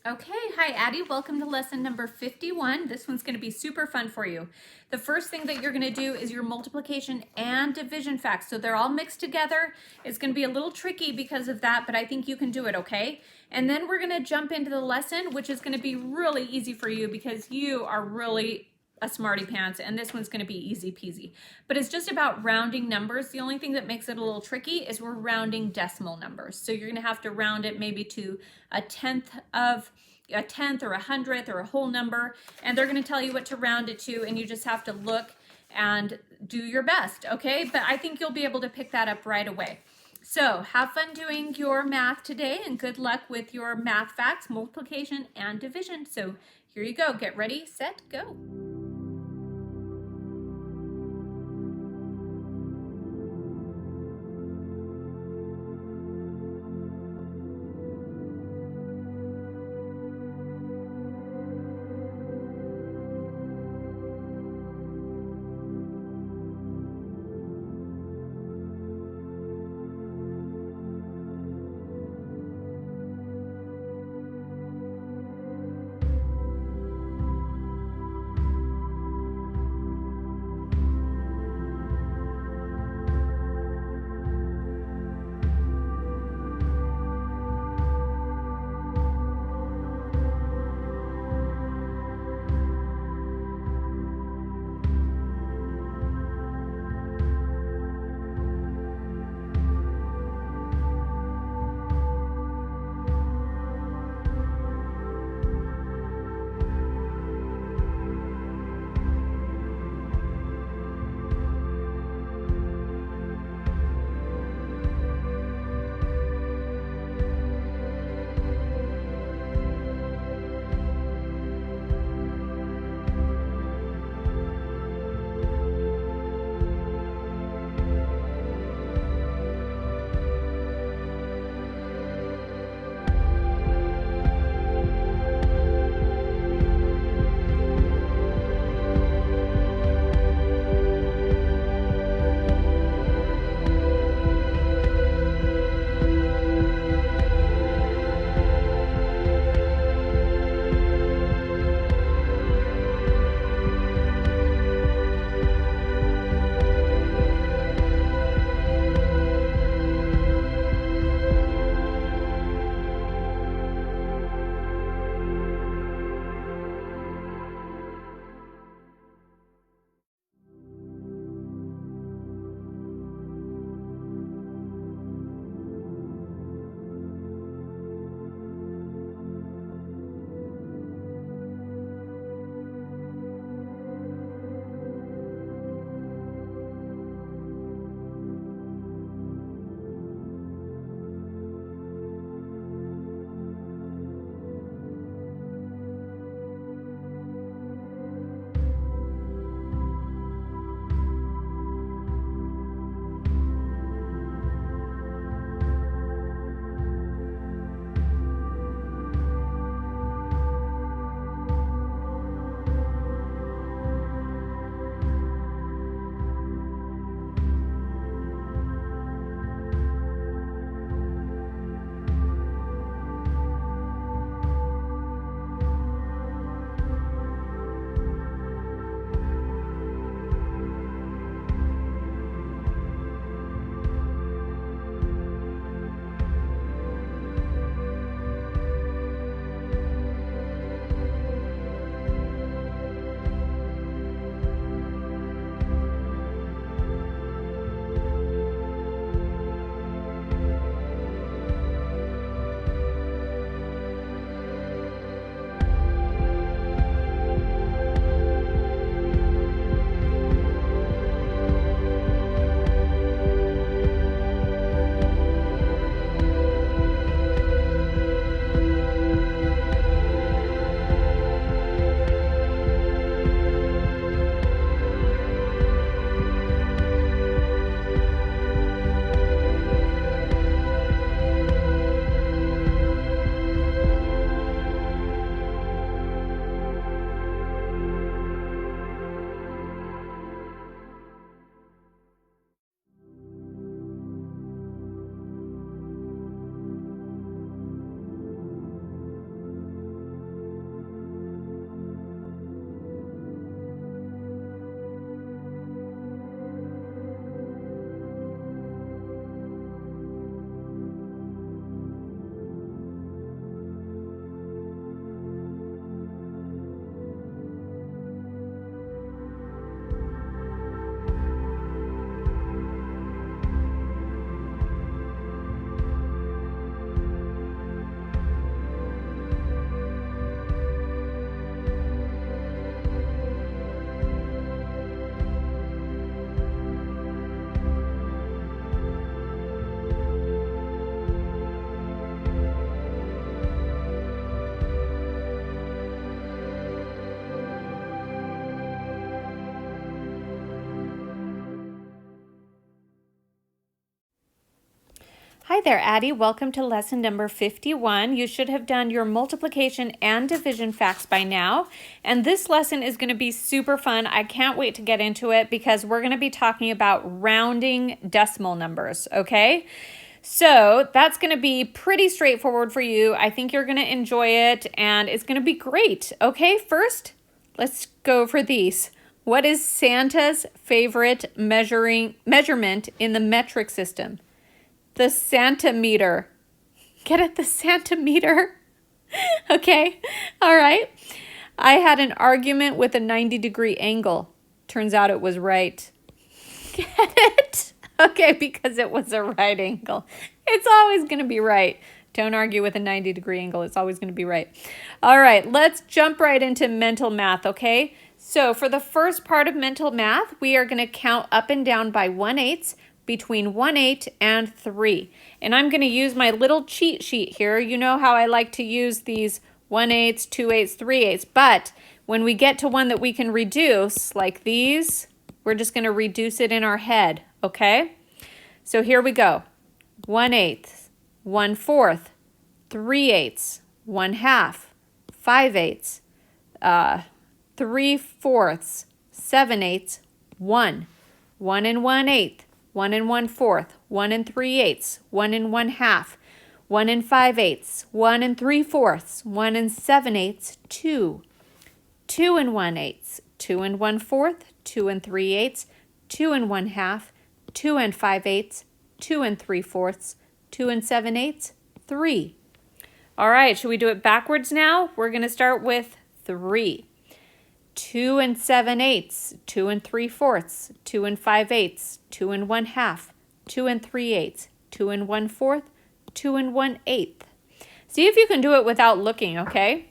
Okay, hi Addy, welcome to lesson number 51. This one's going to be super fun for you. The first thing that you're going to do is your multiplication and division facts. So they're all mixed together. It's going to be a little tricky because of that, but I think you can do it, okay? And then we're going to jump into the lesson, which is going to be really easy for you because you are really a smarty pants, and this one's going to be easy peasy. But it's just about rounding numbers. The only thing that makes it a little tricky is we're rounding decimal numbers. So you're going to have to round it maybe to a tenth or a hundredth or a whole number, and they're going to tell you what to round it to, and you just have to look and do your best, okay? But I think you'll be able to pick that up right away. So have fun doing your math today, and good luck with your math facts, multiplication and division. So here you go. Get ready, set, go. Hi there, Addy. Welcome to lesson number 51. You should have done your multiplication and division facts by now. And this lesson is going to be super fun. I can't wait to get into it because we're going to be talking about rounding decimal numbers, okay? So that's going to be pretty straightforward for you. I think you're going to enjoy it and it's going to be great. Okay, first, let's go for these. What is Santa's favorite measurement in the metric system? The centimeter. Get it? The centimeter. Okay. All right. I had an argument with a 90-degree angle. Turns out it was right. Get it? Okay, because it was a right angle. It's always going to be right. Don't argue with a 90-degree angle. It's always going to be right. All right, let's jump right into mental math, okay? So for the first part of mental math, we are going to count up and down by 1/8 between 1/8 and 3. And I'm going to use my little cheat sheet here. You know how I like to use these 1/8, 2/8, 3/8. But when we get to one that we can reduce, like these, we're just going to reduce it in our head, okay? So here we go. 1/8, 1/4, 3/8, 1/2, 5/8, 3/4, 7/8, 1, 1 1/8, 1 1/4, 1 3/8, 1 1/2, 1 5/8, 1 3/4, 1 7/8, 2, 2 1/8, 2 1/4, 2 3/8, 2 1/2, 2 5/8, 2 3/4, 2 7/8, 3. All right, should we do it backwards now? We're going to start with 3. 2 7/8, 2 3/4, 2 5/8, 2 1/2, 2 3/8, 2 1/4, 2 1/8. See if you can do it without looking, okay?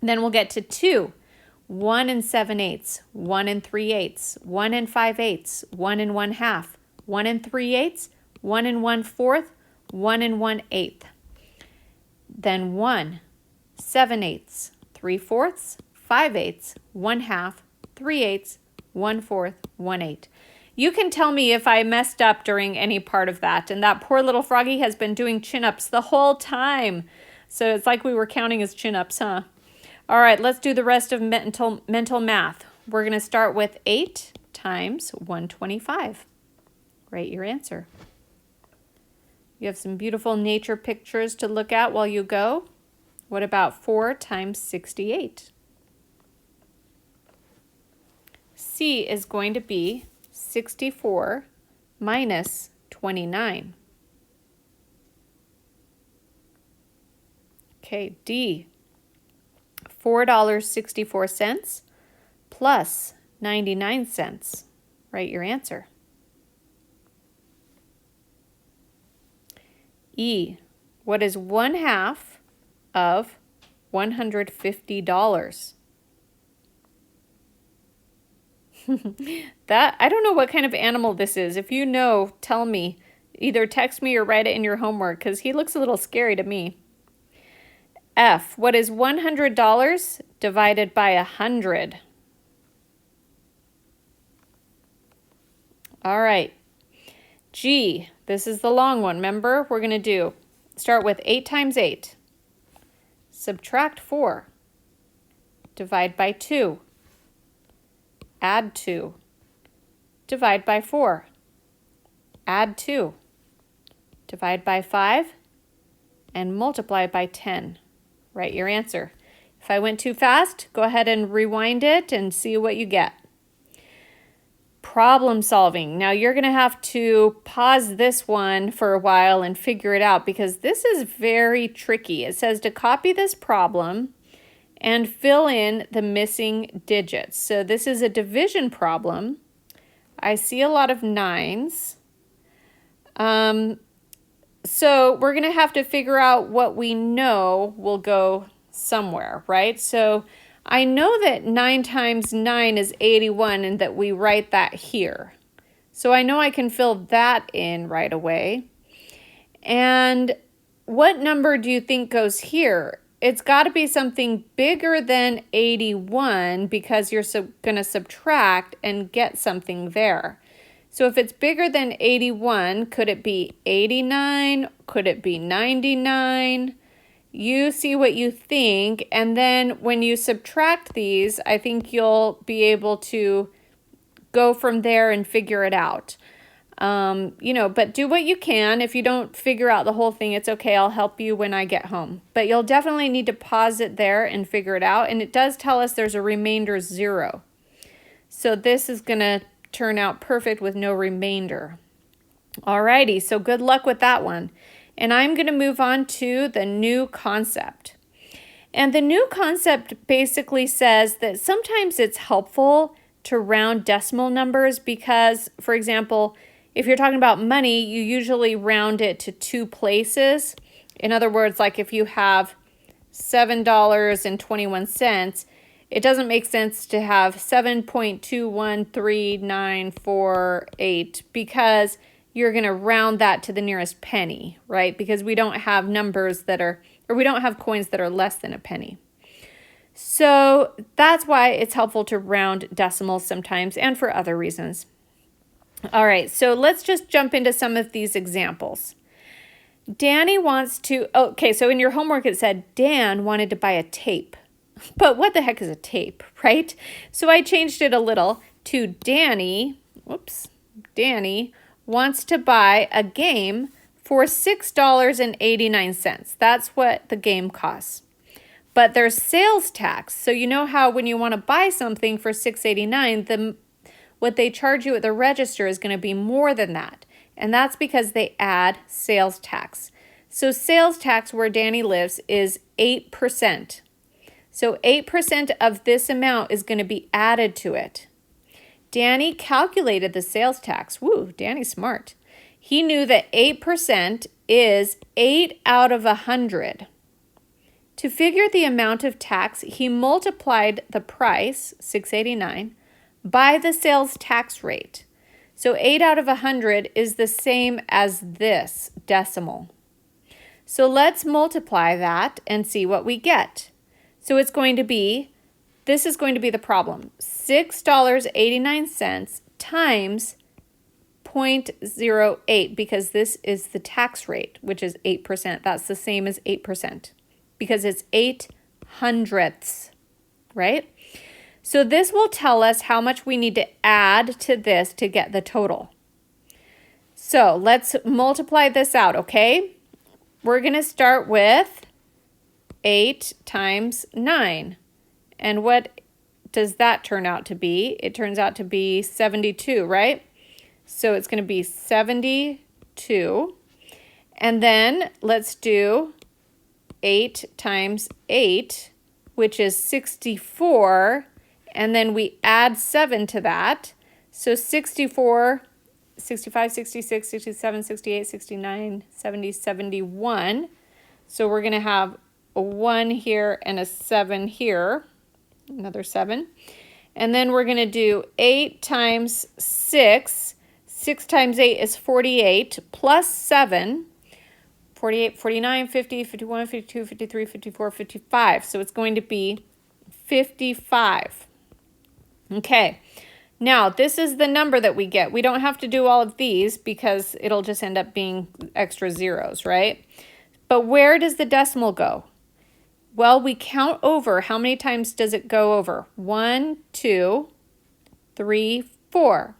Then we'll get to 2. 1 7/8, 1 3/8, 1 5/8, 1 1/2, 1 3/8, 1 1/4, 1 1/8. Then 1 7/8, 3/4, 5/8, 1/2, 3/8, 1/4, 1/8. You can tell me if I messed up during any part of that. And that poor little froggy has been doing chin-ups the whole time. So it's like we were counting his chin-ups, huh? All right, let's do the rest of mental math. We're going to start with 8 times 125. Write your answer. You have some beautiful nature pictures to look at while you go. What about 4 times 68? C is going to be 64 minus 29. Okay, D, $4.64 plus 99 cents. Write your answer. E, what is 1/2 of $150? That, I don't know what kind of animal this is. If you know, tell me. Either text me or write it in your homework because he looks a little scary to me. F, what is $100 divided by 100? All right. G, this is the long one. Remember, we're going to start with 8 times 8. Subtract 4. Divide by 2. Add 2. Divide by 4. Add 2. Divide by 5. And multiply by 10. Write your answer. If I went too fast, go ahead and rewind it and see what you get. Problem solving. Now you're going to have to pause this one for a while and figure it out because this is very tricky. It says to copy this problem and fill in the missing digits. So this is a division problem. I see a lot of 9s. So we're going to have to figure out what we know will go somewhere, right? So I know that 9 times 9 is 81 and that we write that here. So I know I can fill that in right away. And what number do you think goes here? It's got to be something bigger than 81 because you're going to subtract and get something there. So if it's bigger than 81, could it be 89? Could it be 99? You see what you think, and then when you subtract these, I think you'll be able to go from there and figure it out. But do what you can. If you don't figure out the whole thing, it's okay. I'll help you when I get home. But you'll definitely need to pause it there and figure it out. And it does tell us there's a remainder 0. So this is going to turn out perfect with no remainder. Alrighty, so good luck with that one. And I'm going to move on to the new concept. And the new concept basically says that sometimes it's helpful to round decimal numbers because, for example, if you're talking about money, you usually round it to 2 places. In other words, like if you have $7.21, it doesn't make sense to have 7.213948 because you're going to round that to the nearest penny, right? Because we don't have numbers that are, or we don't have coins that are less than a penny. So that's why it's helpful to round decimals sometimes and for other reasons. All right, so let's just jump into some of these examples. Danny wants to, okay, so in your homework it said Dan wanted to buy a tape. But what the heck is a tape, right? So I changed it a little to Danny wants to buy a game for $6.89. That's what the game costs. But there's sales tax. So you know how when you want to buy something for $6.89, what they charge you at the register is going to be more than that. And that's because they add sales tax. So sales tax where Danny lives is 8%. So 8% of this amount is going to be added to it. Danny calculated the sales tax. Woo, Danny's smart. He knew that 8% is 8 out of 100. To figure the amount of tax, he multiplied the price, $6.89, by the sales tax rate. So 8 out of 100 is the same as this decimal. So let's multiply that and see what we get. So it's going to be, this is going to be the problem, $6.89 times 0.08, because this is the tax rate, which is 8%. That's the same as 8% because it's 8/100ths, right? So this will tell us how much we need to add to this to get the total. So let's multiply this out, okay? We're going to start with 8 times 9. And what does that turn out to be? It turns out to be 72, right? So it's going to be 72. And then let's do 8 times 8, which is 64. And then we add 7 to that. So 64, 65, 66, 67, 68, 69, 70, 71. So we're going to have a 1 here and a 7 here, another 7. And then we're going to do 8 times 6. 6 times 8 is 48, plus 7, 48, 49, 50, 51, 52, 53, 54, 55. So it's going to be 55. Okay, now this is the number that we get. We don't have to do all of these because it'll just end up being extra zeros, right? But where does the decimal go? Well, we count over. How many times does it go over? 1, 2, 3, 4.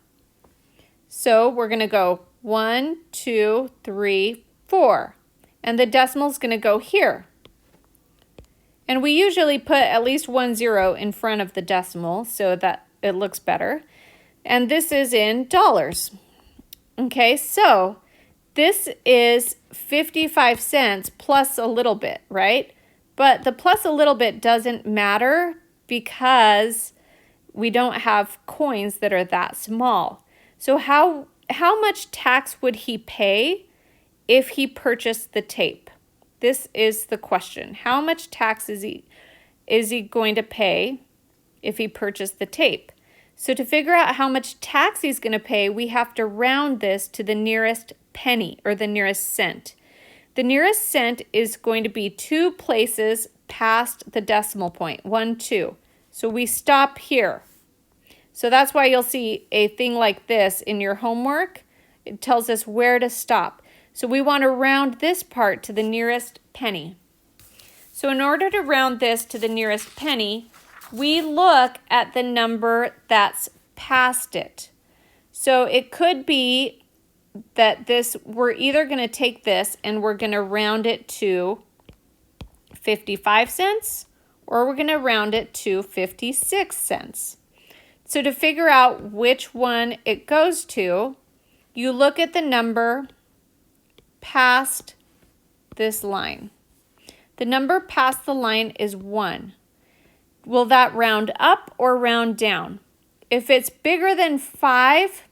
So we're going to go 1, 2, 3, 4. And the decimal is going to go here. And we usually put at least 1 0 in front of the decimal so that it looks better. And this is in dollars. Okay, so this is 55 cents plus a little bit, right? But the plus a little bit doesn't matter because we don't have coins that are that small. So how much tax would he pay if he purchased the tape? This is the question. How much tax is he going to pay if he purchased the tape? So to figure out how much tax he's going to pay, we have to round this to the nearest penny or the nearest cent. The nearest cent is going to be 2 places past the decimal point, 1, 2. So we stop here. So that's why you'll see a thing like this in your homework. It tells us where to stop. So we want to round this part to the nearest penny. So in order to round this to the nearest penny, we look at the number that's past it. So it could be that we're either going to take this and we're going to round it to 55 cents, or we're going to round it to 56 cents. So to figure out which one it goes to, you look at the number past this line. The number past the line is 1. Will that round up or round down? If it's bigger than 5,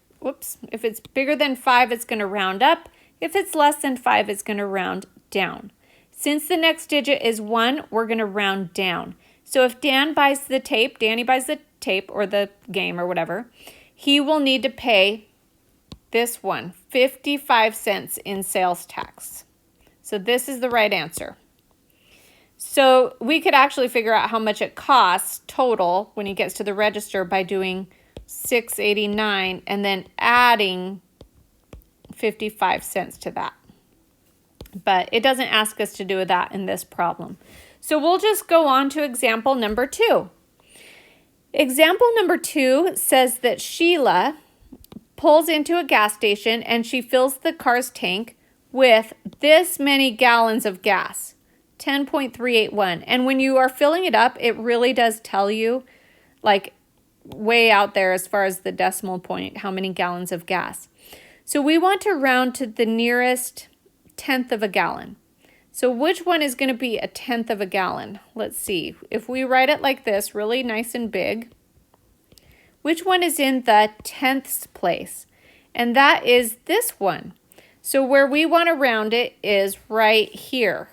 if it's bigger than 5, it's going to round up. If it's less than 5, it's going to round down. Since the next digit is 1, we're going to round down. So if Danny buys the tape or the game or whatever, he will need to pay this one, 55 cents in sales tax. So this is the right answer. So we could actually figure out how much it costs total when he gets to the register by doing $6.89 and then adding 55 cents to that. But it doesn't ask us to do that in this problem. So we'll just go on to example number 2. Example number 2 says that Sheila pulls into a gas station and she fills the car's tank with this many gallons of gas, 10.381. And when you are filling it up, it really does tell you, like way out there as far as the decimal point, how many gallons of gas. So we want to round to the nearest tenth of a gallon. So which one is going to be a tenth of a gallon? Let's see. If we write it like this, really nice and big, which one is in the tenths place? And that is this one. So where we want to round it is right here.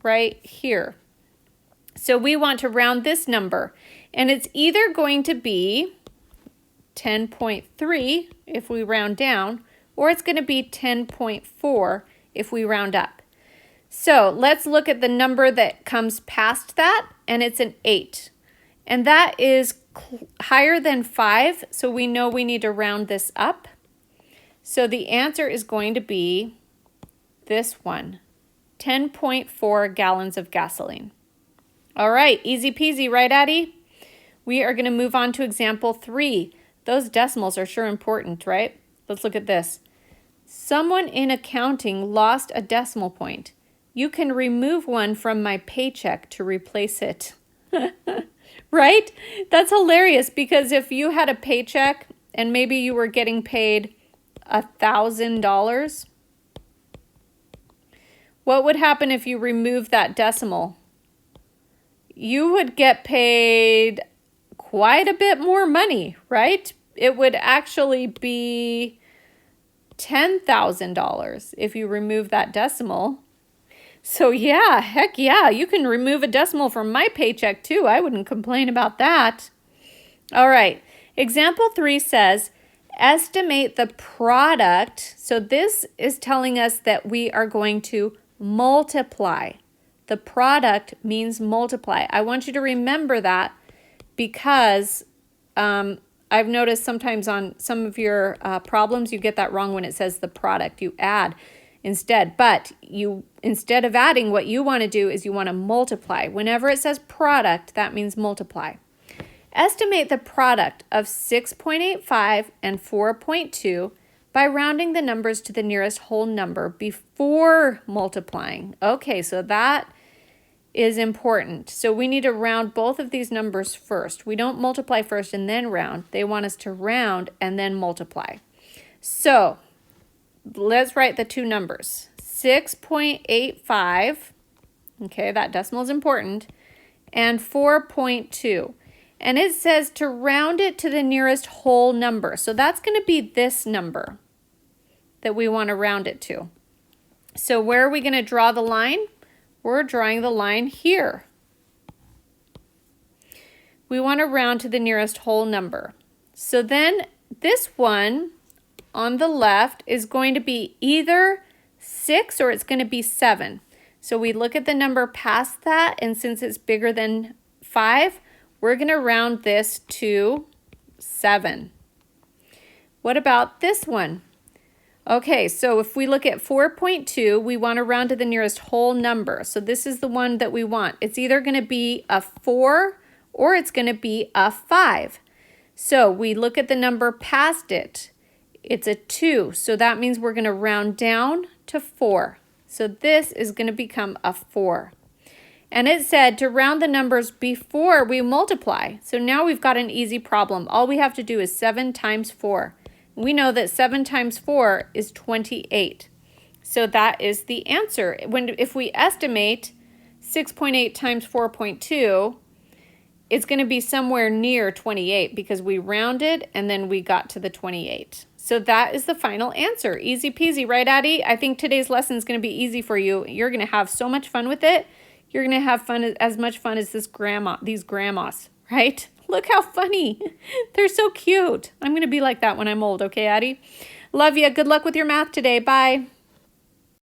Right here. So we want to round this number. And it's either going to be 10.3 if we round down, or it's going to be 10.4 if we round up. So let's look at the number that comes past that, and it's an 8. And that is higher than 5, so we know we need to round this up. So the answer is going to be this one, 10.4 gallons of gasoline. All right, easy peasy, right, Addy? We are going to move on to example 3. Those decimals are sure important, right? Let's look at this. Someone in accounting lost a decimal point. You can remove one from my paycheck to replace it. Right? That's hilarious, because if you had a paycheck and maybe you were getting paid $1,000, what would happen if you remove that decimal? You would get paid quite a bit more money, right? It would actually be $10,000 if you remove that decimal. So yeah, heck yeah, you can remove a decimal from my paycheck too. I wouldn't complain about that. All right, example 3 says, estimate the product. So this is telling us that we are going to multiply. The product means multiply. I want you to remember that, because I've noticed sometimes on some of your problems, you get that wrong when it says the product. You add instead, but instead of adding, what you want to do is you want to multiply. Whenever it says product, that means multiply. Estimate the product of 6.85 and 4.2 by rounding the numbers to the nearest whole number before multiplying. Okay, so that is important. So we need to round both of these numbers first. We don't multiply first and then round. They want us to round and then multiply. So let's write the two numbers. 6.85, okay, that decimal is important, and 4.2. And it says to round it to the nearest whole number. So that's going to be this number that we want to round it to. So where are we going to draw the line? We're drawing the line here. We want to round to the nearest whole number. So then this one on the left is going to be either 6 or it's going to be 7. So we look at the number past that, and since it's bigger than 5, we're going to round this to 7. What about this one? Okay, so if we look at 4.2, we want to round to the nearest whole number. So this is the one that we want. It's either going to be a 4 or it's going to be a 5. So we look at the number past it. It's a 2, so that means we're going to round down to 4. So this is going to become a 4. And it said to round the numbers before we multiply. So now we've got an easy problem. All we have to do is 7 times 4. We know that 7 times 4 is 28. So that is the answer. If we estimate 6.8 times 4.2, it's going to be somewhere near 28 because we rounded and then we got to the 28. So that is the final answer. Easy peasy, right, Addy? I think today's lesson is going to be easy for you. You're going to have so much fun with it. You're going to have fun, as much fun as these grandmas, right? Look how funny. They're so cute. I'm going to be like that when I'm old, okay, Addy? Love you. Good luck with your math today. Bye.